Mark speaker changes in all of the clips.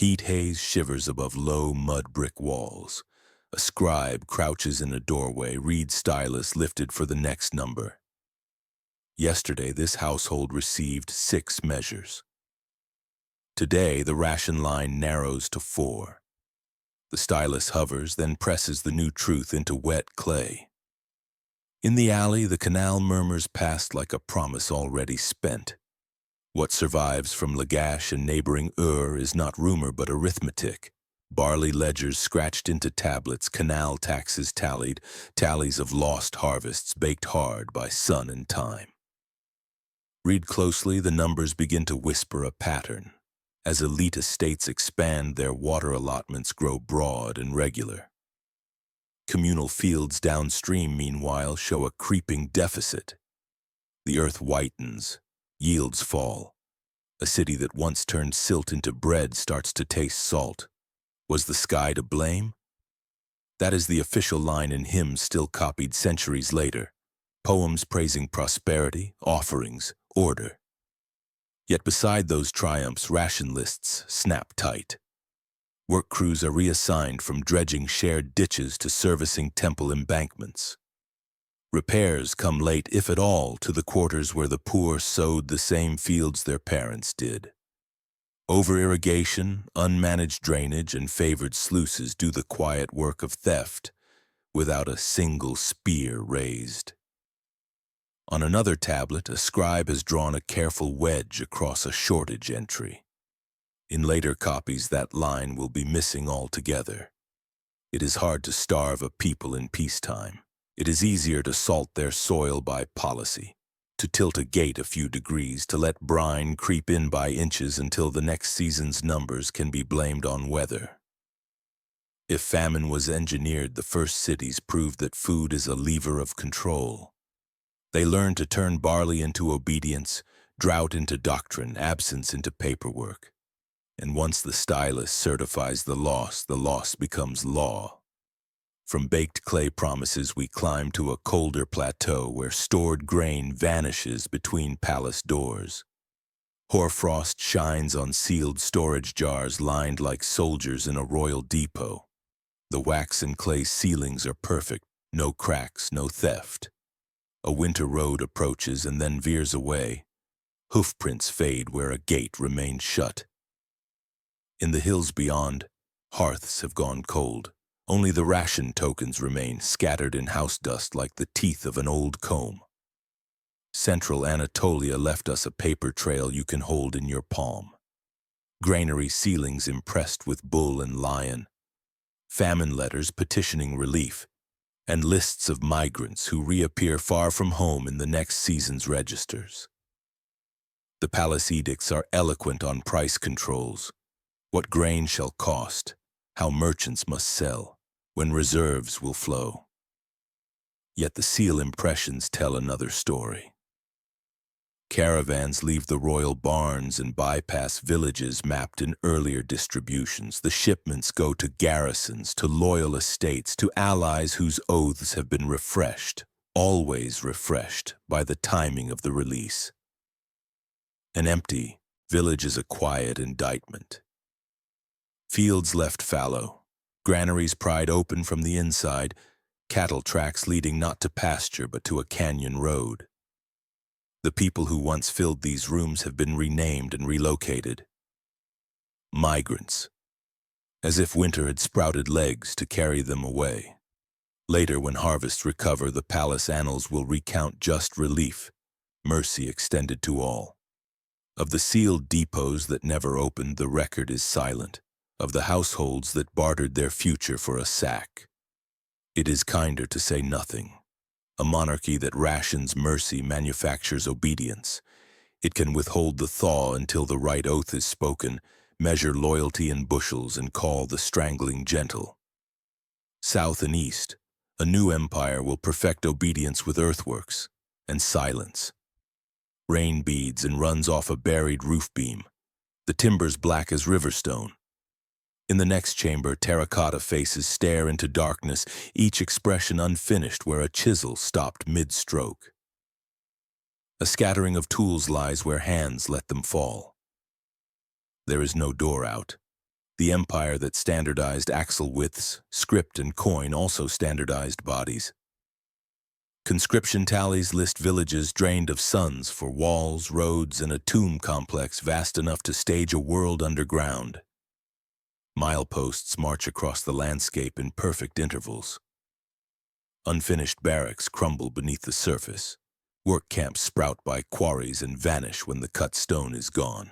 Speaker 1: Heat haze shivers above low mud brick walls. A scribe crouches in a doorway, reads stylus lifted for the next number. Yesterday, this household received 6 measures. Today, the ration line narrows to 4. The stylus hovers, then presses the new truth into wet clay. In the alley, the canal murmurs past like a promise already spent. What survives from Lagash and neighboring is not rumor but arithmetic. Barley ledgers scratched into tablets, canal taxes tallied, tallies of lost harvests baked hard by sun and time. Read closely, the numbers begin to whisper a pattern. As elite estates expand, their water allotments grow broad and regular. Communal fields downstream, meanwhile, show a creeping deficit. The earth whitens, yields fall. A city that once turned silt into bread starts to taste salt. Was the sky to blame? That is the official line in hymns still copied centuries later. Poems praising prosperity, offerings, order. Yet beside those triumphs, ration lists snap tight. Work crews are reassigned from dredging shared ditches to servicing temple embankments. Repairs come late, if at all, to the quarters where the poor sowed the same fields their parents did. Over-irrigation, unmanaged drainage, and favored sluices do the quiet work of theft, without a single spear raised. On another tablet, a scribe has drawn a careful wedge across a shortage entry. In later copies, that line will be missing altogether. It is hard to starve a people in peacetime. It is easier to salt their soil by policy, to tilt a gate a few degrees, to let brine creep in by inches until the next season's numbers can be blamed on weather. If famine was engineered, the first cities proved that food is a lever of control. They learned to turn barley into obedience, drought into doctrine, absence into paperwork. And once the stylus certifies the loss becomes law. From baked clay promises, we climb to a colder plateau where stored grain vanishes between palace doors. Hoarfrost shines on sealed storage jars lined like soldiers in a royal depot. The wax and clay ceilings are perfect, no cracks, no theft. A winter road approaches and then veers away. Hoofprints fade where a gate remains shut. In the hills beyond, hearths have gone cold. Only the ration tokens remain, scattered in house dust like the teeth of an old comb. Central Anatolia left us a paper trail you can hold in your palm. Granary ceilings impressed with bull and lion. Famine letters petitioning relief. And lists of migrants who reappear far from home in the next season's registers. The palace edicts are eloquent on price controls. What grain shall cost, how merchants must sell, when reserves will flow. Yet the seal impressions tell another story. Caravans leave the royal barns and bypass villages mapped in earlier distributions. The shipments go to garrisons, to loyal estates, to allies whose oaths have been refreshed, always refreshed, by the timing of the release. An empty village is a quiet indictment. Fields left fallow, granaries pried open from the inside, cattle tracks leading not to pasture but to a canyon road. The people who once filled these rooms have been renamed and relocated. Migrants, as if winter had sprouted legs to carry them away. Later, when harvests recover, the palace annals will recount just relief, mercy extended to all. Of the sealed depots that never opened, the record is silent. Of the households that bartered their future for a sack. It is kinder to say nothing. A monarchy that rations mercy manufactures obedience. It can withhold the thaw until the right oath is spoken, measure loyalty in bushels, and call the strangling gentle. South and east, a new empire will perfect obedience with earthworks and silence. Rain beads and runs off a buried roof beam. The timbers black as riverstone. In the next chamber, terracotta faces stare into darkness, each expression unfinished where a chisel stopped mid-stroke. A scattering of tools lies where hands let them fall. There is no door out. The empire that standardized axle widths, script and coin also standardized bodies. Conscription tallies list villages drained of sons for walls, roads, and a tomb complex vast enough to stage a world underground. Mileposts march across the landscape in perfect intervals. Unfinished barracks crumble beneath the surface. Work camps sprout by quarries and vanish when the cut stone is gone.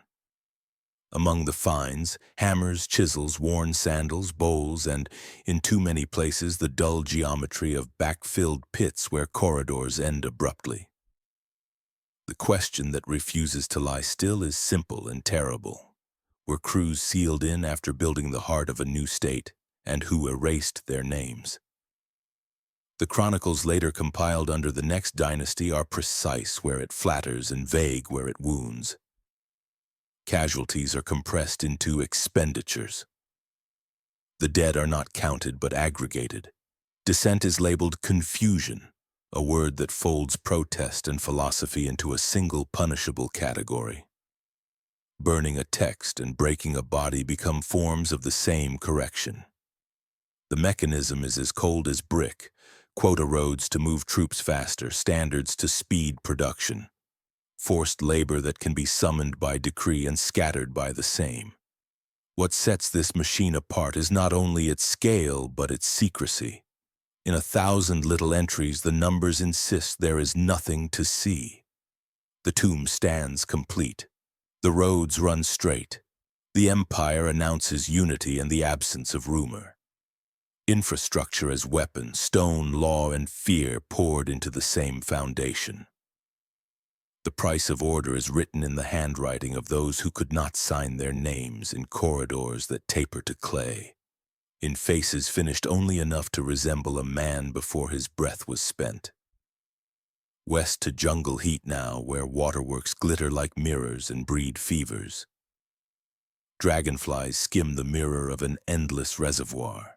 Speaker 1: Among the finds, hammers, chisels, worn sandals, bowls, and, in too many places, the dull geometry of backfilled pits where corridors end abruptly. The question that refuses to lie still is simple and terrible. Were crews sealed in after building the heart of a new state, and who erased their names? The chronicles later compiled under the next dynasty are precise where it flatters and vague where it wounds. Casualties are compressed into expenditures. The dead are not counted but aggregated. Dissent is labeled confusion, a word that folds protest and philosophy into a single punishable category. Burning a text and breaking a body become forms of the same correction. The mechanism is as cold as brick, quota roads to move troops faster, standards to speed production. Forced labor that can be summoned by decree and scattered by the same. What sets this machine apart is not only its scale, but its secrecy. In 1,000 little entries, the numbers insist there is nothing to see. The tomb stands complete. The roads run straight. The empire announces unity and the absence of rumor. Infrastructure as weapon, stone, law, and fear poured into the same foundation. The price of order is written in the handwriting of those who could not sign their names in corridors that taper to clay, in faces finished only enough to resemble a man before his breath was spent. West to jungle heat now, where waterworks glitter like mirrors and breed fevers. Dragonflies skim the mirror of an endless reservoir.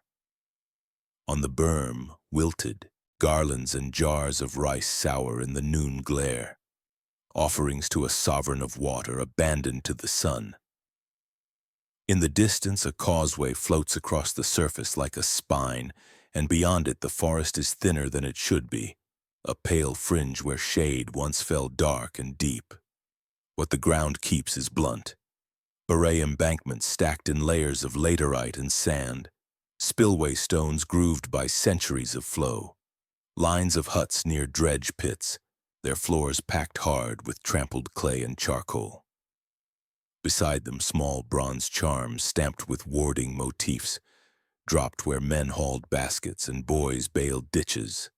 Speaker 1: On the berm, wilted, garlands and jars of rice sour in the noon glare. Offerings to a sovereign of water abandoned to the sun. In the distance, a causeway floats across the surface like a spine, and beyond it the forest is thinner than it should be, a pale fringe where shade once fell dark and deep. What the ground keeps is blunt. Beret embankments stacked in layers of laterite and sand, spillway stones grooved by centuries of flow, lines of huts near dredge pits, their floors packed hard with trampled clay and charcoal. Beside them, small bronze charms stamped with warding motifs, dropped where men hauled baskets and boys baled ditches.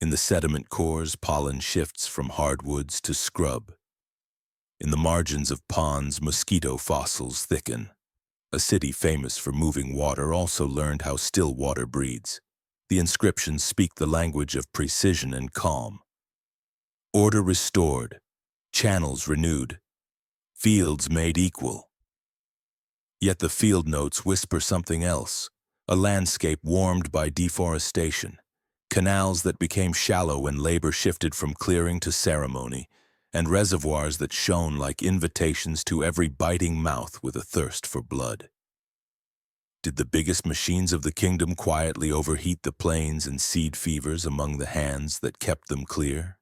Speaker 1: In the sediment cores, pollen shifts from hardwoods to scrub. In the margins of ponds, mosquito fossils thicken. A city famous for moving water also learned how still water breeds. The inscriptions speak the language of precision and calm. Order restored, channels renewed, fields made equal. Yet the field notes whisper something else, a landscape warmed by deforestation, canals that became shallow when labor shifted from clearing to ceremony, and reservoirs that shone like invitations to every biting mouth with a thirst for blood. Did the biggest machines of the kingdom quietly overheat the plains and seed fevers among the hands that kept them clear?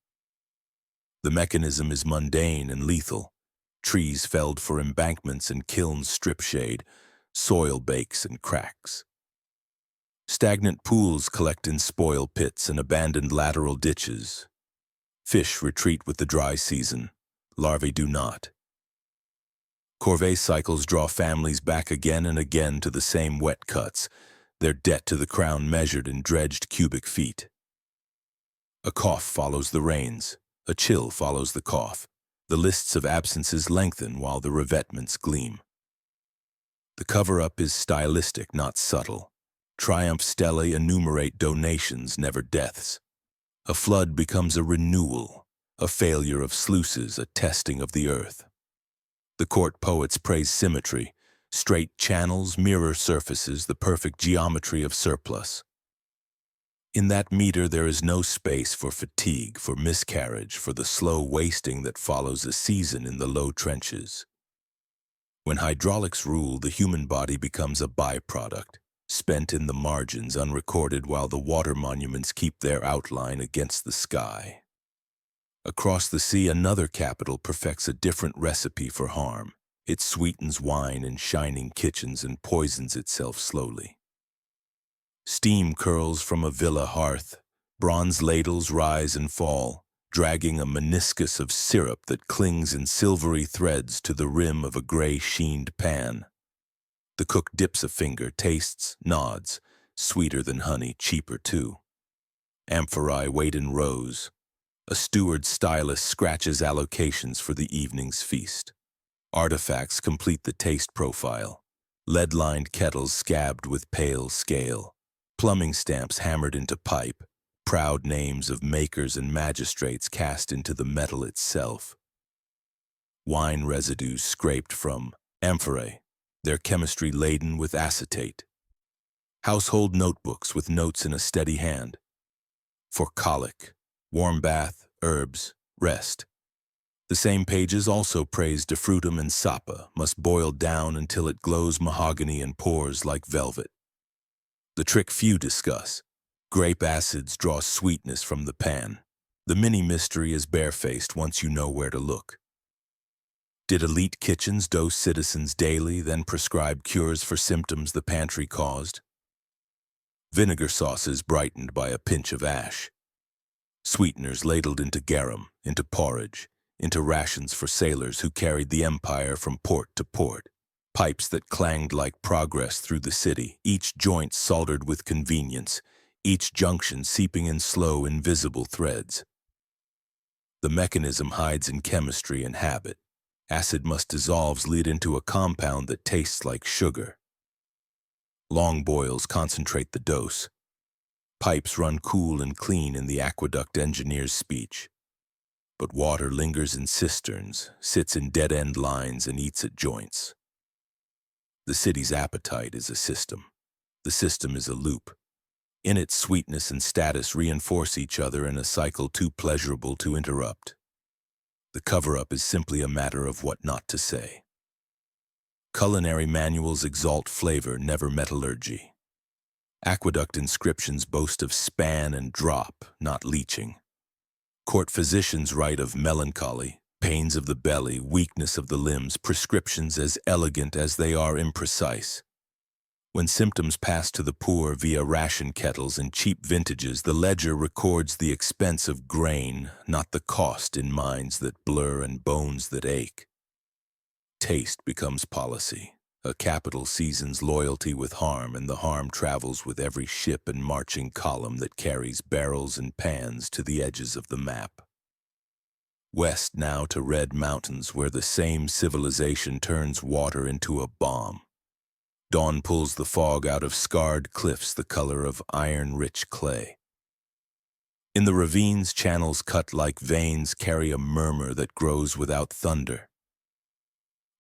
Speaker 1: The mechanism is mundane and lethal. Trees felled for embankments and kilns strip shade, soil bakes and cracks. Stagnant pools collect in spoil pits and abandoned lateral ditches. Fish retreat with the dry season. Larvae do not. Corvée cycles draw families back again and again to the same wet cuts, their debt to the crown measured in dredged cubic feet. A cough follows the rains. A chill follows the cough. The lists of absences lengthen while the revetments gleam. The cover-up is stylistic, not subtle. Triumph stelae enumerate donations, never deaths. A flood becomes a renewal, a failure of sluices, a testing of the earth. The court poets praise symmetry, straight channels, mirror surfaces, the perfect geometry of surplus. In that meter there is no space for fatigue, for miscarriage, for the slow wasting that follows a season in the low trenches. When hydraulics rule, the human body becomes a byproduct, spent in the margins, unrecorded, while the water monuments keep their outline against the sky. Across the sea, another capital perfects a different recipe for harm. It sweetens wine in shining kitchens and poisons itself slowly. Steam curls from a villa hearth. Bronze ladles rise and fall, dragging a meniscus of syrup that clings in silvery threads to the rim of a gray-sheened pan. The cook dips a finger, tastes, nods. Sweeter than honey, cheaper too. Amphorae wait in rows. A steward stylist scratches allocations for the evening's feast. Artifacts complete the taste profile. Lead-lined kettles scabbed with pale scale. Plumbing stamps hammered into pipe. Proud names of makers and magistrates cast into the metal itself. Wine residues scraped from amphorae, their chemistry laden with acetate. Household notebooks with notes in a steady hand. For colic, warm bath, herbs, rest. The same pages also praise defrutum and sapa, must boil down until it glows mahogany and pours like velvet. The trick few discuss. Grape acids draw sweetness from the pan. The mini-mystery is barefaced once you know where to look. Did elite kitchens dose citizens daily, then prescribe cures for symptoms the pantry caused? Vinegar sauces brightened by a pinch of ash. Sweeteners ladled into garum, into porridge, into rations for sailors who carried the empire from port to port. Pipes that clanged like progress through the city, each joint soldered with convenience, each junction seeping in slow, invisible threads. The mechanism hides in chemistry and habit. Acid must dissolve lead into a compound that tastes like sugar. Long boils concentrate the dose. Pipes run cool and clean in the aqueduct engineer's speech. But water lingers in cisterns, sits in dead-end lines, and eats at joints. The city's appetite is a system. The system is a loop. In it, sweetness and status reinforce each other in a cycle too pleasurable to interrupt. The cover-up is simply a matter of what not to say. Culinary manuals exalt flavor, never metallurgy. Aqueduct inscriptions boast of span and drop, not leaching. Court physicians write of melancholy, pains of the belly, weakness of the limbs, prescriptions as elegant as they are imprecise. When symptoms pass to the poor via ration kettles and cheap vintages, the ledger records the expense of grain, not the cost, in minds that blur and bones that ache. Taste becomes policy. A capital seasons loyalty with harm, and the harm travels with every ship and marching column that carries barrels and pans to the edges of the map. West now to red mountains, where the same civilization turns water into a bomb. Dawn pulls the fog out of scarred cliffs the color of iron-rich clay. In the ravines, channels cut like veins carry a murmur that grows without thunder.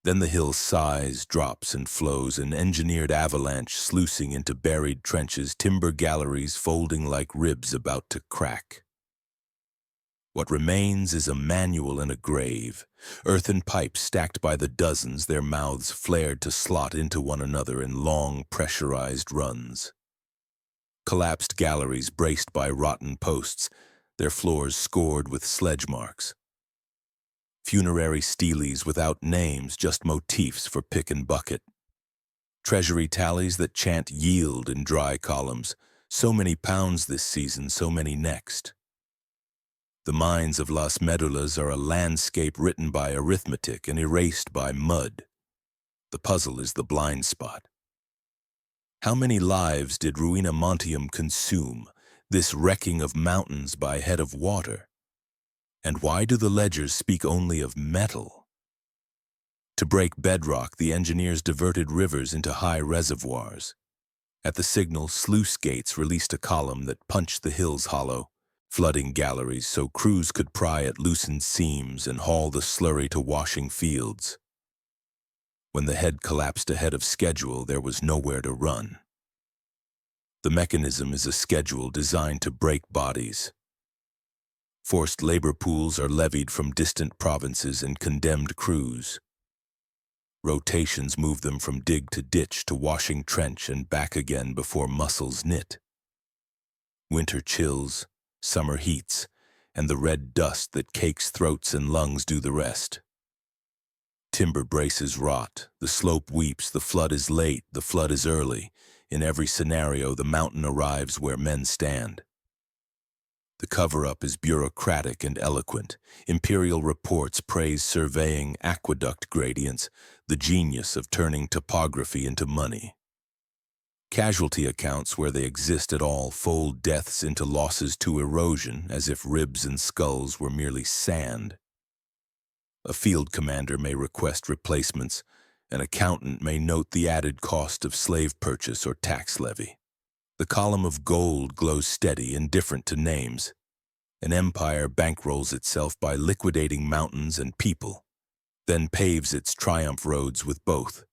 Speaker 1: Then the hill sighs, drops, and flows, an engineered avalanche sluicing into buried trenches, timber galleries folding like ribs about to crack. What remains is a manual and a grave, earthen pipes stacked by the dozens, their mouths flared to slot into one another in long, pressurized runs. Collapsed galleries braced by rotten posts, their floors scored with sledge marks. Funerary steles without names, just motifs for pick and bucket. Treasury tallies that chant yield in dry columns, so many pounds this season, so many next. The mines of Las Médulas are a landscape written by arithmetic and erased by mud. The puzzle is the blind spot. How many lives did Ruina Montium consume, this wrecking of mountains by head of water? And why do the ledgers speak only of metal? To break bedrock, the engineers diverted rivers into high reservoirs. At the signal, sluice gates released a column that punched the hills hollow, flooding galleries so crews could pry at loosened seams and haul the slurry to washing fields. When the head collapsed ahead of schedule, there was nowhere to run. The mechanism is a schedule designed to break bodies. Forced labor pools are levied from distant provinces and condemned crews. Rotations move them from dig to ditch to washing trench and back again before muscles knit. Winter chills, summer heats, and the red dust that cakes throats and lungs do the rest. Timber braces rot, the slope weeps, the flood is late, the flood is early. In every scenario, the mountain arrives where men stand. The cover-up is bureaucratic and eloquent. Imperial reports praise surveying aqueduct gradients, the genius of turning topography into money. Casualty accounts, where they exist at all, fold deaths into losses to erosion, as if ribs and skulls were merely sand. A field commander may request replacements. An accountant may note the added cost of slave purchase or tax levy. The column of gold glows steady, indifferent to names. An empire bankrolls itself by liquidating mountains and people, then paves its triumph roads with both.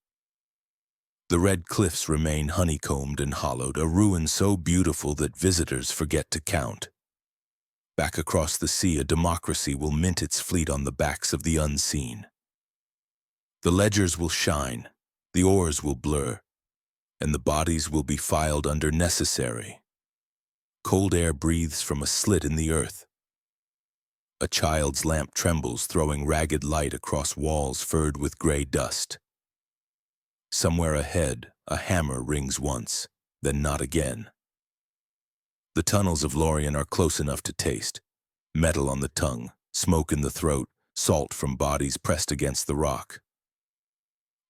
Speaker 1: The red cliffs remain honeycombed and hollowed, a ruin so beautiful that visitors forget to count. Back across the sea, a democracy will mint its fleet on the backs of the unseen. The ledgers will shine, the oars will blur, and the bodies will be filed under necessary. Cold air breathes from a slit in the earth. A child's lamp trembles, throwing ragged light across walls furred with gray dust. Somewhere ahead, a hammer rings once, then not again. The tunnels of Laurion are close enough to taste. Metal on the tongue, smoke in the throat, salt from bodies pressed against the rock.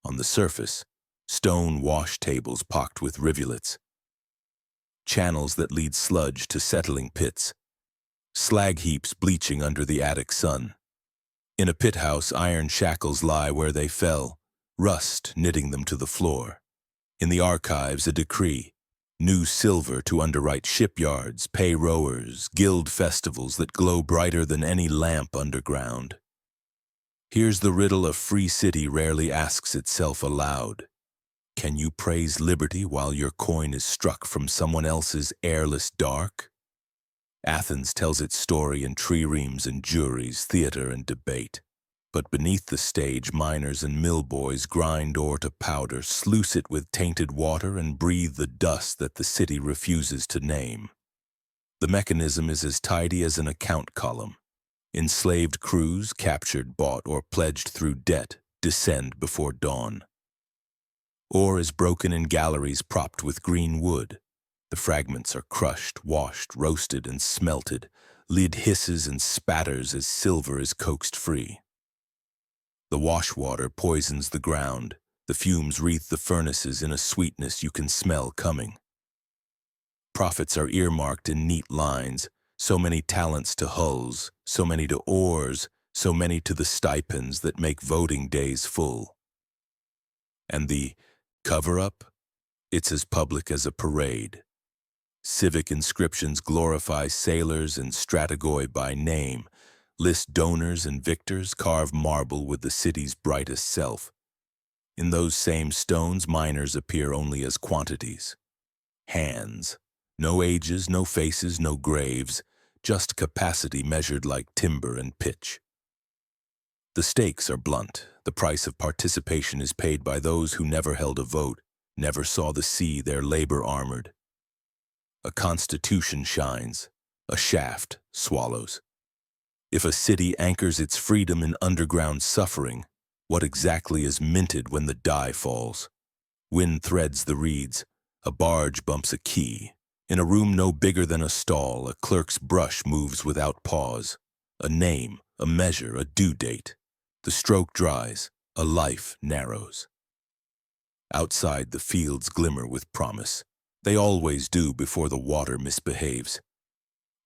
Speaker 1: On the surface, stone wash tables pocked with rivulets. Channels that lead sludge to settling pits. Slag heaps bleaching under the attic sun. In a pit house, iron shackles lie where they fell, rust knitting them to the floor. In the archives, a decree. New silver to underwrite shipyards, pay rowers, guild festivals that glow brighter than any lamp underground. Here's the riddle a free city rarely asks itself aloud. Can you praise liberty while your coin is struck from someone else's airless dark? Athens tells its story in triremes and juries, theater and debate. But beneath the stage, miners and mill boys grind ore to powder, sluice it with tainted water, and breathe the dust that the city refuses to name. The mechanism is as tidy as an account column. Enslaved crews, captured, bought, or pledged through debt, descend before dawn. Ore is broken in galleries propped with green wood. The fragments are crushed, washed, roasted, and smelted. Lid hisses and spatters as silver is coaxed free. The wash water poisons the ground. The fumes wreath the furnaces in a sweetness you can smell coming. Profits are earmarked in neat lines. So many talents to hulls, so many to oars, so many to the stipends that make voting days full. And the cover-up? It's as public as a parade. Civic inscriptions glorify sailors and strategoi by name, list donors and victors, carve marble with the city's brightest self. In those same stones, miners appear only as quantities. Hands. No ages, no faces, no graves, just capacity measured like timber and pitch. The stakes are blunt. The price of participation is paid by those who never held a vote, never saw the sea, their labor armored. A constitution shines, a shaft swallows. If a city anchors its freedom in underground suffering, what exactly is minted when the die falls? Wind threads the reeds, a barge bumps a key. In a room no bigger than a stall, a clerk's brush moves without pause. A name, a measure, a due date. The stroke dries, a life narrows. Outside, the fields glimmer with promise. They always do before the water misbehaves.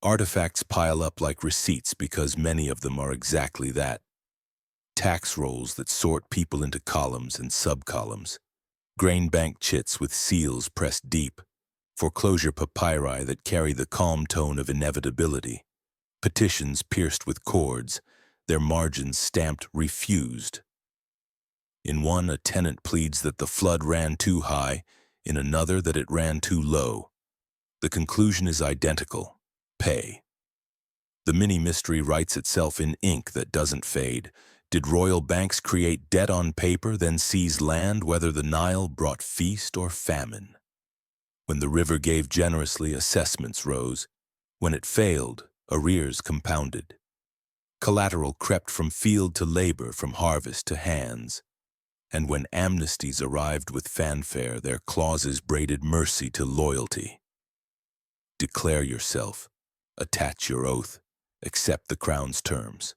Speaker 1: Artifacts pile up like receipts because many of them are exactly that. Tax rolls that sort people into columns and subcolumns. Grain bank chits with seals pressed deep. Foreclosure papyri that carry the calm tone of inevitability. Petitions pierced with cords, their margins stamped refused. In one, a tenant pleads that the flood ran too high, in another that it ran too low. The conclusion is identical: pay. The mini-mystery writes itself in ink that doesn't fade. Did royal banks create debt on paper, then seize land, whether the Nile brought feast or famine? When the river gave generously, assessments rose. When it failed, arrears compounded. Collateral crept from field to labor, from harvest to hands. And when amnesties arrived with fanfare, their clauses braided mercy to loyalty. Declare yourself, attach your oath, accept the crown's terms.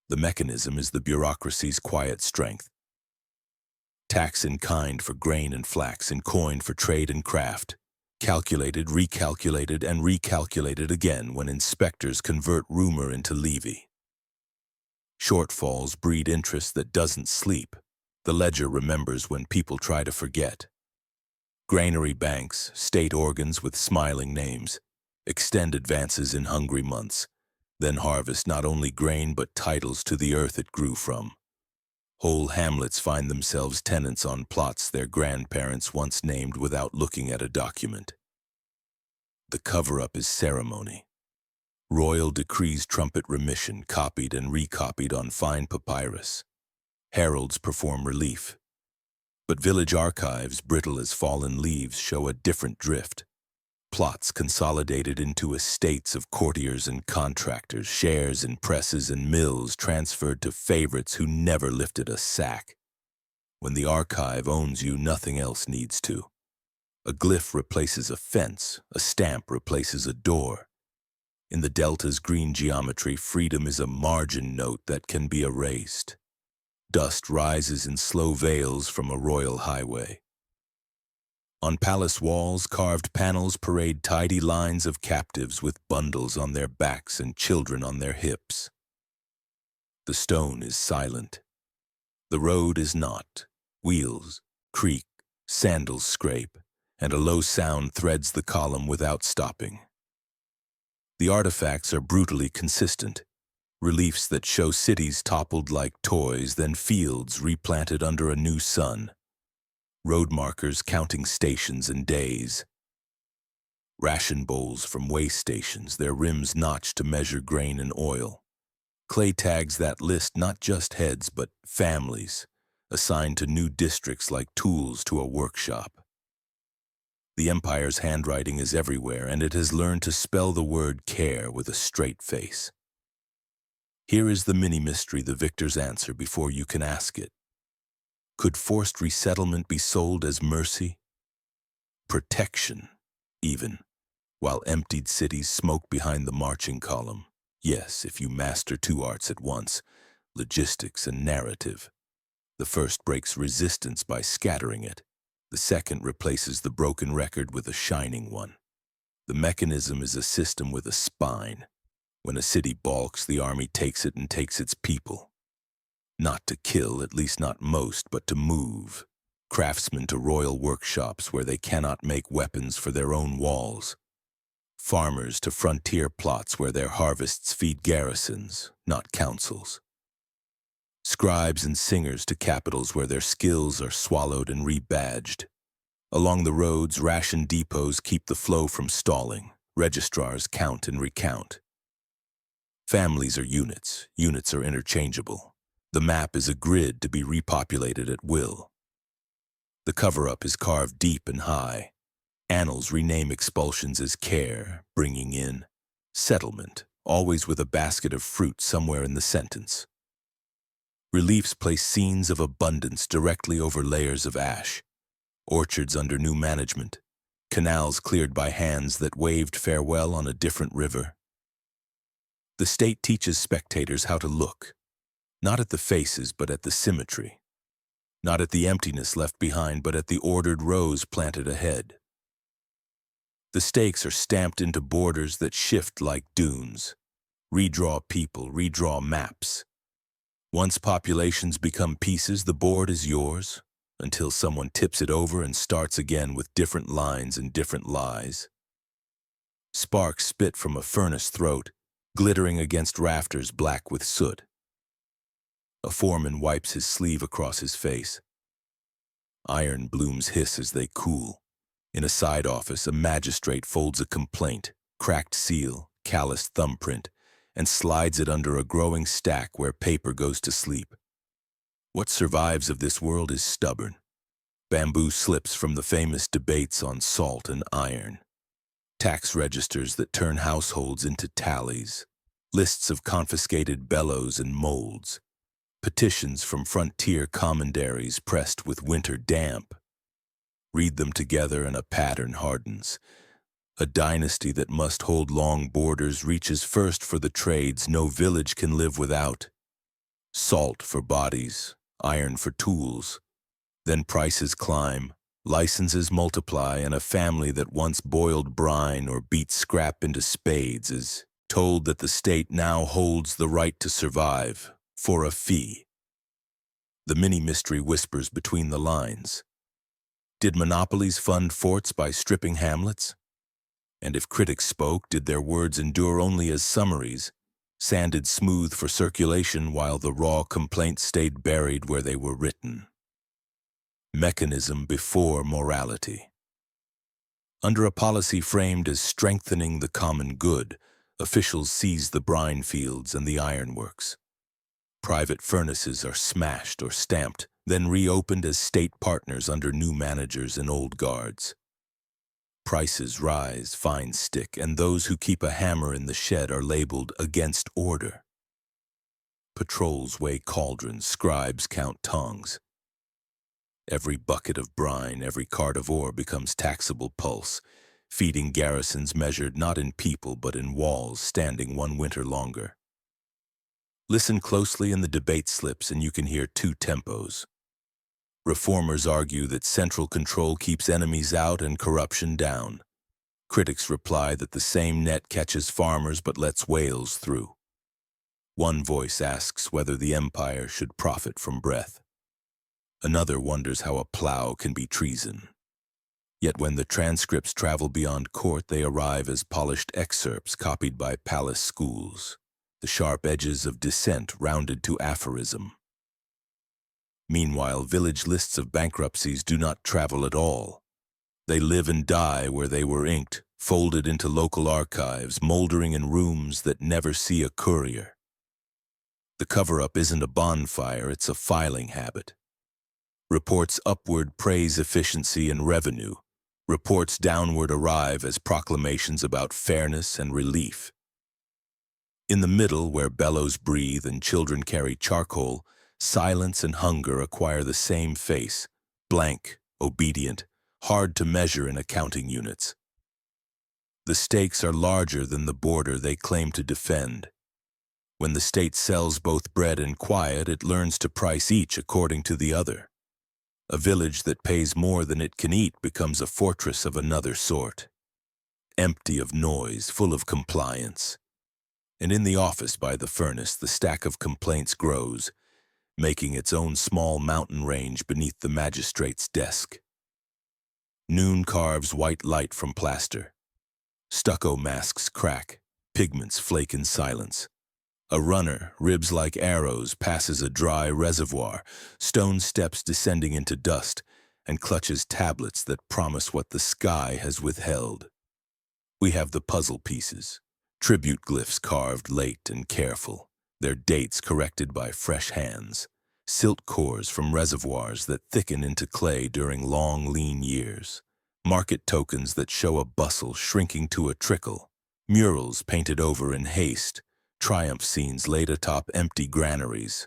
Speaker 1: The mechanism is the bureaucracy's quiet strength. Tax in kind for grain and flax, in coin for trade and craft. Calculated, recalculated, and recalculated again when inspectors convert rumor into levy. Shortfalls breed interest that doesn't sleep. The ledger remembers when people try to forget. Granary banks, state organs with smiling names, extend advances in hungry months, then harvest not only grain but titles to the earth it grew from. Whole hamlets find themselves tenants on plots their grandparents once named without looking at a document. The cover-up is ceremony. Royal decrees trumpet remission, copied and recopied on fine papyrus. Heralds perform relief. But village archives, brittle as fallen leaves, show a different drift. Plots consolidated into estates of courtiers and contractors, shares in presses and mills transferred to favorites who never lifted a sack. When the archive owns you, nothing else needs to. A glyph replaces a fence, a stamp replaces a door. In the Delta's green geometry, freedom is a margin note that can be erased. Dust rises in slow veils from a royal highway. On palace walls, carved panels parade tidy lines of captives with bundles on their backs and children on their hips. The stone is silent. The road is not. Wheels creak, sandals scrape, and a low sound threads the column without stopping. The artifacts are brutally consistent. Reliefs that show cities toppled like toys, then fields replanted under a new sun. Road markers counting stations and days. Ration bowls from way stations, their rims notched to measure grain and oil. Clay tags that list not just heads, but families, assigned to new districts like tools to a workshop. The empire's handwriting is everywhere, and it has learned to spell the word care with a straight face. Here is the mini-mystery, the victor's answer before you can ask it. Could forced resettlement be sold as mercy? Protection, even, while emptied cities smoke behind the marching column. Yes, if you master two arts at once, logistics and narrative. The first breaks resistance by scattering it. The second replaces the broken record with a shining one. The mechanism is a system with a spine. When a city balks, the army takes it and takes its people. Not to kill, at least not most, but to move. Craftsmen to royal workshops where they cannot make weapons for their own walls. Farmers to frontier plots where their harvests feed garrisons, not councils. Scribes and singers to capitals where their skills are swallowed and rebadged. Along the roads, ration depots keep the flow from stalling. Registrars count and recount. Families are units. Units are interchangeable. The map is a grid to be repopulated at will. The cover-up is carved deep and high. Annals rename expulsions as care, bringing in, settlement, always with a basket of fruit somewhere in the sentence. Reliefs place scenes of abundance directly over layers of ash. Orchards under new management. Canals cleared by hands that waved farewell on a different river. The state teaches spectators how to look, not at the faces but at the symmetry, not at the emptiness left behind but at the ordered rows planted ahead. The stakes are stamped into borders that shift like dunes. Redraw people, redraw maps. Once populations become pieces, the board is yours, until someone tips it over and starts again with different lines and different lies. Sparks spit from a furnace throat, glittering against rafters black with soot. A foreman wipes his sleeve across his face. Iron blooms hiss as they cool. In a side office, a magistrate folds a complaint, cracked seal, calloused thumbprint, and slides it under a growing stack where paper goes to sleep. What survives of this world is stubborn. Bamboo slips from the famous debates on salt and iron. Tax registers that turn households into tallies. Lists of confiscated bellows and molds. Petitions from frontier commanderies pressed with winter damp. Read them together and a pattern hardens. A dynasty that must hold long borders reaches first for the trades no village can live without. Salt for bodies, iron for tools. Then prices climb, licenses multiply, and a family that once boiled brine or beat scrap into spades is told that the state now holds the right to survive, for a fee. The mini-mystery whispers between the lines. Did monopolies fund forts by stripping hamlets? And if critics spoke, did their words endure only as summaries, sanded smooth for circulation while the raw complaints stayed buried where they were written? Mechanism before morality. Under a policy framed as strengthening the common good, officials seize the brine fields and the ironworks. Private furnaces are smashed or stamped, then reopened as state partners under new managers and old guards. Prices rise, fines stick, and those who keep a hammer in the shed are labeled against order. Patrols weigh cauldrons, scribes count tongs. Every bucket of brine, every cart of ore becomes taxable pulse, feeding garrisons measured not in people but in walls standing one winter longer. Listen closely in the debate slips and you can hear two tempos. Reformers argue that central control keeps enemies out and corruption down. Critics reply that the same net catches farmers but lets whales through. One voice asks whether the empire should profit from breath. Another wonders how a plow can be treason. Yet when the transcripts travel beyond court, they arrive as polished excerpts copied by palace schools, the sharp edges of dissent rounded to aphorism. Meanwhile, village lists of bankruptcies do not travel at all. They live and die where they were inked, folded into local archives, moldering in rooms that never see a courier. The cover-up isn't a bonfire, it's a filing habit. Reports upward praise efficiency and revenue. Reports downward arrive as proclamations about fairness and relief. In the middle, where bellows breathe and children carry charcoal, silence and hunger acquire the same face, blank, obedient, hard to measure in accounting units. The stakes are larger than the border they claim to defend. When the state sells both bread and quiet, it learns to price each according to the other. A village that pays more than it can eat becomes a fortress of another sort, empty of noise, full of compliance. And in the office by the furnace, the stack of complaints grows, making its own small mountain range beneath the magistrate's desk. Noon carves white light from plaster. Stucco masks crack, pigments flake in silence. A runner, ribs like arrows, passes a dry reservoir, stone steps descending into dust, and clutches tablets that promise what the sky has withheld. We have the puzzle pieces, tribute glyphs carved late and careful, their dates corrected by fresh hands, silt cores from reservoirs that thicken into clay during long, lean years, market tokens that show a bustle shrinking to a trickle, murals painted over in haste, triumph scenes laid atop empty granaries.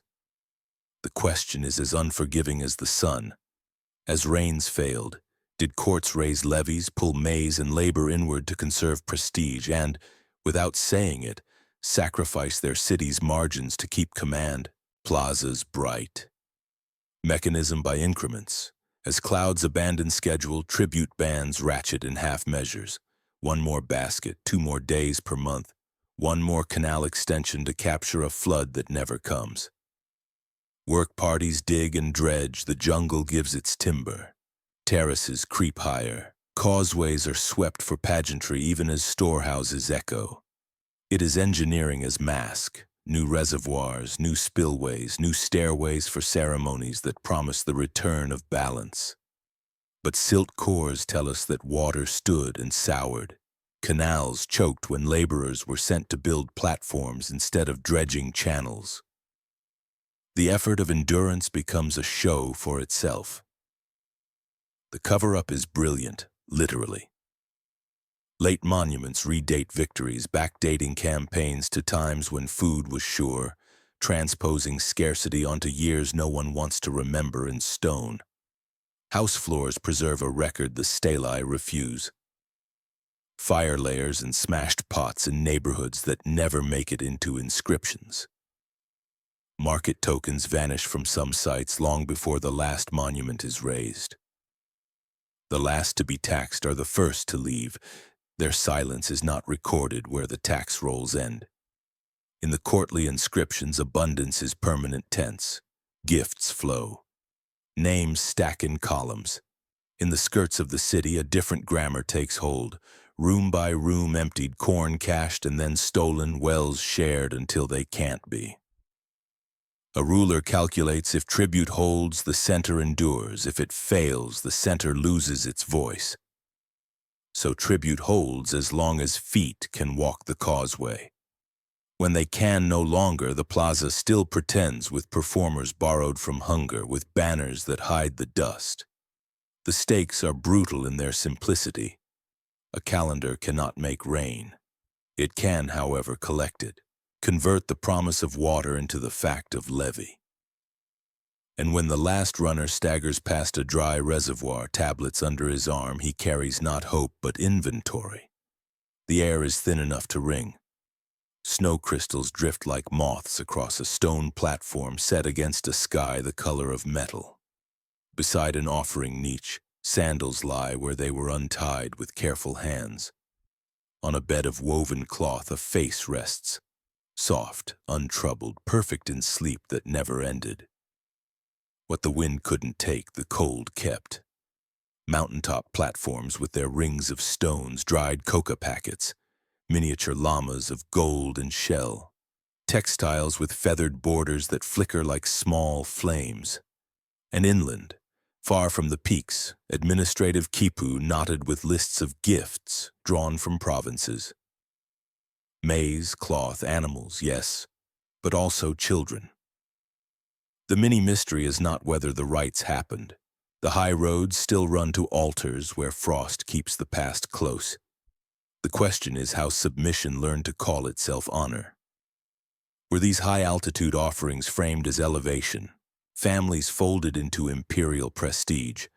Speaker 1: The question is as unforgiving as the sun. As rains failed, did courts raise levies, pull maize and labor inward to conserve prestige and, without saying it, sacrifice their cities' margins to keep command, plazas bright? Mechanism by increments. As clouds abandon schedule, tribute bands ratchet in half measures. One more basket, 2 more days per month. One more canal extension to capture a flood that never comes. Work parties dig and dredge, the jungle gives its timber. Terraces creep higher. Causeways are swept for pageantry even as storehouses echo. It is engineering as mask, new reservoirs, new spillways, new stairways for ceremonies that promise the return of balance. But silt cores tell us that water stood and soured. Canals choked when laborers were sent to build platforms instead of dredging channels. The effort of endurance becomes a show for itself. The cover-up is brilliant, literally. Late monuments redate victories, backdating campaigns to times when food was sure, transposing scarcity onto years no one wants to remember in stone. House floors preserve a record the stelae refuse. Fire layers and smashed pots in neighborhoods that never make it into inscriptions. Market tokens vanish from some sites long before the last monument is raised. The last to be taxed are the first to leave. Their silence is not recorded where the tax rolls end. In the courtly inscriptions, abundance is permanent tense. Gifts flow. Names stack in columns. In the skirts of the city, a different grammar takes hold. Room by room emptied, corn cached and then stolen, wells shared until they can't be. A ruler calculates: if tribute holds, the center endures. If it fails, the center loses its voice. So tribute holds as long as feet can walk the causeway. When they can no longer, the plaza still pretends, with performers borrowed from hunger, with banners that hide the dust. The stakes are brutal in their simplicity. A calendar cannot make rain. It can, however, collect it, convert the promise of water into the fact of levee. And when the last runner staggers past a dry reservoir, tablets under his arm, he carries not hope but inventory. The air is thin enough to ring. Snow crystals drift like moths across a stone platform set against a sky the color of metal. Beside an offering niche, sandals lie where they were untied with careful hands. On a bed of woven cloth, a face rests, soft, untroubled, perfect in sleep that never ended. What the wind couldn't take, the cold kept. Mountaintop platforms with their rings of stones, dried coca packets, miniature llamas of gold and shell, textiles with feathered borders that flicker like small flames. And inland, far from the peaks, administrative quipu knotted with lists of gifts drawn from provinces. Maize, cloth, animals, yes, but also children. The mini-mystery is not whether the rites happened. The high roads still run to altars where frost keeps the past close. The question is how submission learned to call itself honor. Were these high-altitude offerings framed as elevation, families folded into imperial prestige,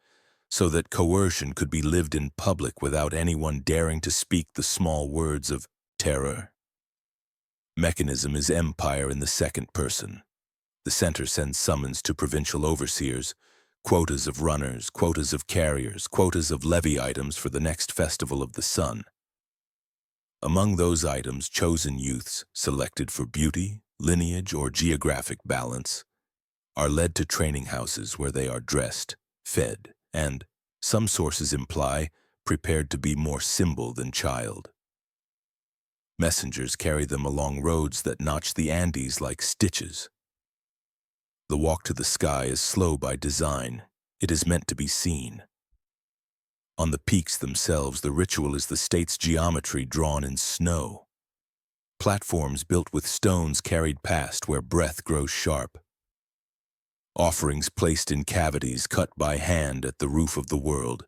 Speaker 1: so that coercion could be lived in public without anyone daring to speak the small words of terror? Mechanism is empire in the second person. The center sends summons to provincial overseers, quotas of runners, quotas of carriers, quotas of levy items for the next festival of the sun. Among those items, chosen youths, selected for beauty, lineage, or geographic balance, are led to training houses where they are dressed, fed, and, some sources imply, prepared to be more symbol than child. Messengers carry them along roads that notch the Andes like stitches. The walk to the sky is slow by design. It is meant to be seen. On the peaks themselves, the ritual is the state's geometry drawn in snow. Platforms built with stones carried past where breath grows sharp. Offerings placed in cavities cut by hand at the roof of the world.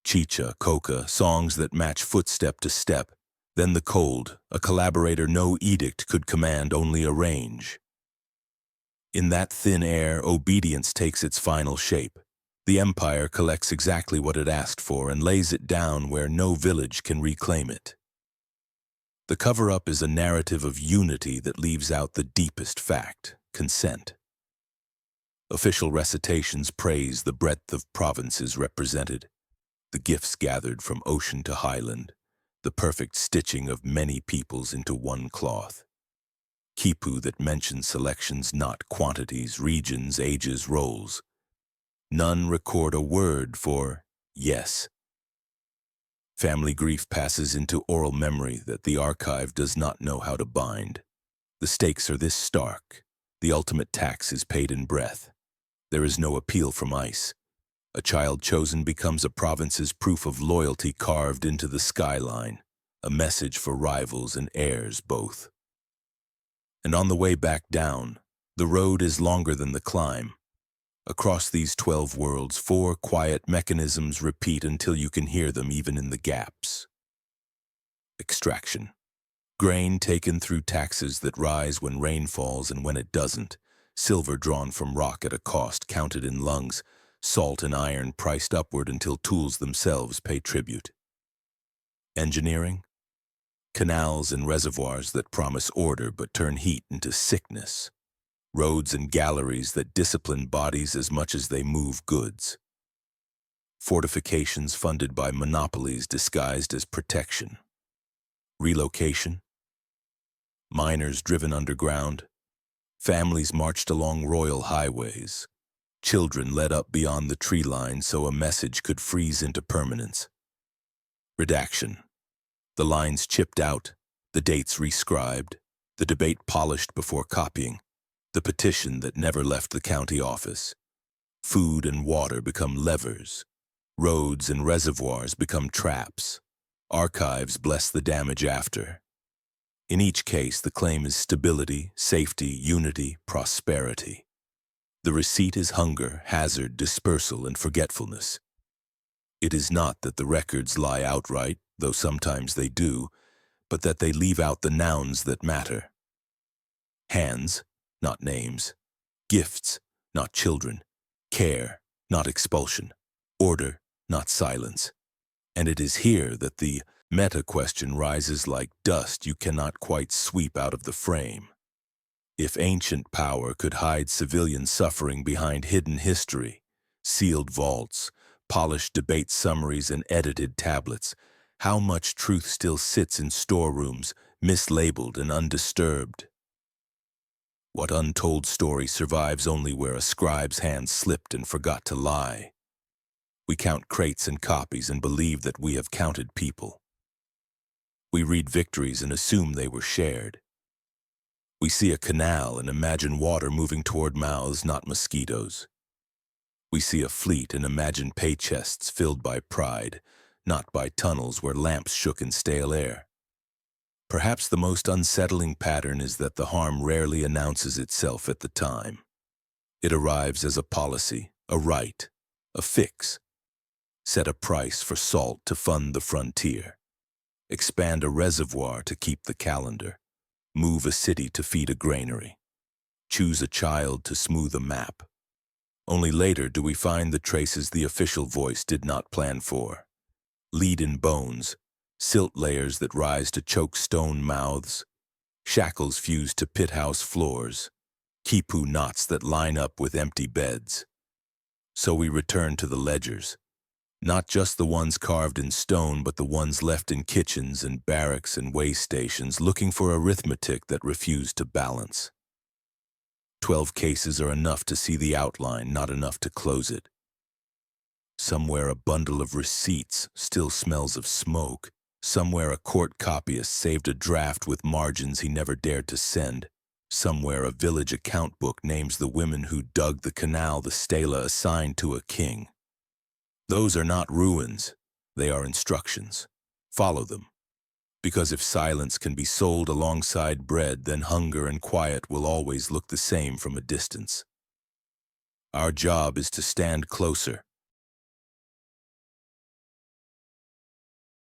Speaker 1: Chicha, coca, songs that match footstep to step. Then the cold, a collaborator no edict could command, only arrange. In that thin air, obedience takes its final shape. The empire collects exactly what it asked for and lays it down where no village can reclaim it. The cover-up is a narrative of unity that leaves out the deepest fact, consent. Official recitations praise the breadth of provinces represented, the gifts gathered from ocean to highland, the perfect stitching of many peoples into one cloth. Quipu that mentions selections, not quantities, regions, ages, roles. None record a word for yes. Family grief passes into oral memory that the archive does not know how to bind. The stakes are this stark. The ultimate tax is paid in breath. There is no appeal from ice. A child chosen becomes a province's proof of loyalty carved into the skyline. a message for rivals and heirs both. And on the way back down, the road is longer than the climb. Across these 12 worlds, 4 quiet mechanisms repeat until you can hear them even in the gaps. Extraction. Grain taken through taxes that rise when rain falls and when it doesn't. Silver drawn from rock at a cost counted in lungs. Salt and iron priced upward until tools themselves pay tribute. Engineering. Canals and reservoirs that promise order but turn heat into sickness. Roads and galleries that discipline bodies as much as they move goods. Fortifications funded by monopolies disguised as protection. Relocation. Miners driven underground. Families marched along royal highways. Children led up beyond the tree line so a message could freeze into permanence. Redaction. The lines chipped out, the dates rescribed, the debate polished before copying, the petition that never left the county office. Food and water become levers. Roads and reservoirs become traps. Archives bless the damage after. In each case, the claim is stability, safety, unity, prosperity. The receipt is hunger, hazard, dispersal, and forgetfulness. It is not that the records lie outright, though sometimes they do, but that they leave out the nouns that matter. Hands, not names. Gifts, not children. Care, not expulsion. Order, not silence. And it is here that the meta-question rises like dust you cannot quite sweep out of the frame. If ancient power could hide civilian suffering behind hidden history, sealed vaults, polished debate summaries, and edited tablets, how much truth still sits in storerooms, mislabeled and undisturbed? What untold story survives only where a scribe's hand slipped and forgot to lie? We count crates and copies and believe that we have counted people. We read victories and assume they were shared. We see a canal and imagine water moving toward mouths, not mosquitoes. We see a fleet and imagine pay chests filled by pride, not by tunnels where lamps shook in stale air. Perhaps the most unsettling pattern is that the harm rarely announces itself at the time. It arrives as a policy, a right, a fix. Set a price for salt to fund the frontier. Expand a reservoir to keep the calendar. Move a city to feed a granary. Choose a child to smooth a map. Only later do we find the traces the official voice did not plan for. Lead in bones, silt layers that rise to choke stone mouths, shackles fused to pit house floors, quipu knots that line up with empty beds. So we return to the ledgers, not just the ones carved in stone, but the ones left in kitchens and barracks and way stations, looking for arithmetic that refused to balance. 12 cases are enough to see the outline, not enough to close it. Somewhere a bundle of receipts still smells of smoke. Somewhere a court copyist saved a draft with margins he never dared to send. Somewhere a village account book names the women who dug the canal the stela assigned to a king. Those are not ruins, they are instructions. Follow them. Because if silence can be sold alongside bread, then hunger and quiet will always look the same from a distance. Our job is to stand closer,